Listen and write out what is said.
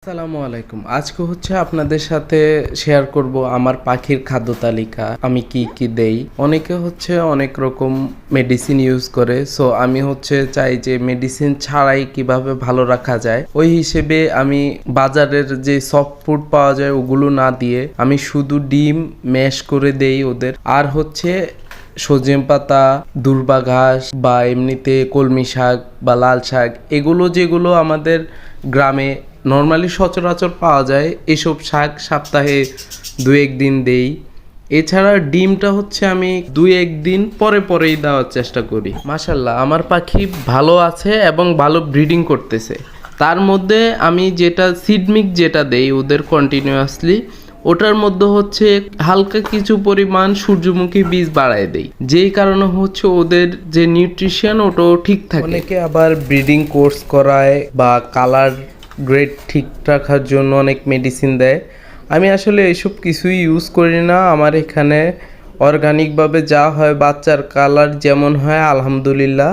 আসসালামু আলাইকুম। আজকে হচ্ছে আপনাদের সাথে শেয়ার করব আমার পাখির খাদ্য তালিকা, আমি কি কি দেই। অনেকে হচ্ছে অনেক রকম মেডিসিন ইউজ করে, সো আমি হচ্ছে চাই যে মেডিসিন ছাড়াই কিভাবে ভালো রাখা যায়। ওই হিসেবে আমি বাজারের যে সফট ফুড পাওয়া যায় ওগুলো না দিয়ে আমি শুধু ডিম ম্যাশ করে দেই ওদের। আর হচ্ছে সজনে পাতা, দূর্বা ঘাস বা এমনিতে কলমি শাক বা লাল শাক, এগুলো যেগুলো আমাদের গ্রামে নর্মালি সচরাচর পাওয়া যায়, এসব শাক সপ্তাহে 2-1 দিন দেই। এছাড়া ডিমটা হচ্ছে আমি 2-1 দিন পরে পরেই দেওয়ার চেষ্টা করি। মাশাল্লাহ আমার পাখি ভালো আছে এবং ভালো ব্রিডিং করতেছে। তার মধ্যে আমি যেটা সিডমিক যেটা দেই ওদের কন্টিনিউয়াসলি, ওটার মধ্যে হচ্ছে হালকা কিছু পরিমাণ সূর্যমুখী বীজ বাড়ায় দেই, যেই কারণে হচ্ছে ওদের যে নিউট্রিশন ওটাও ঠিক থাকে। অনেকে আবার ব্রিডিং কোর্স করায় বা কালার গ্রেড ঠিক রাখার জন্য অনেক মেডিসিন দেয়। আমি আসলে এসব কিছুই ইউজ করি না। আমার এখানে অর্গানিকভাবে যা হয়, বাচ্চার কালার যেমন হয় আলহামদুলিল্লাহ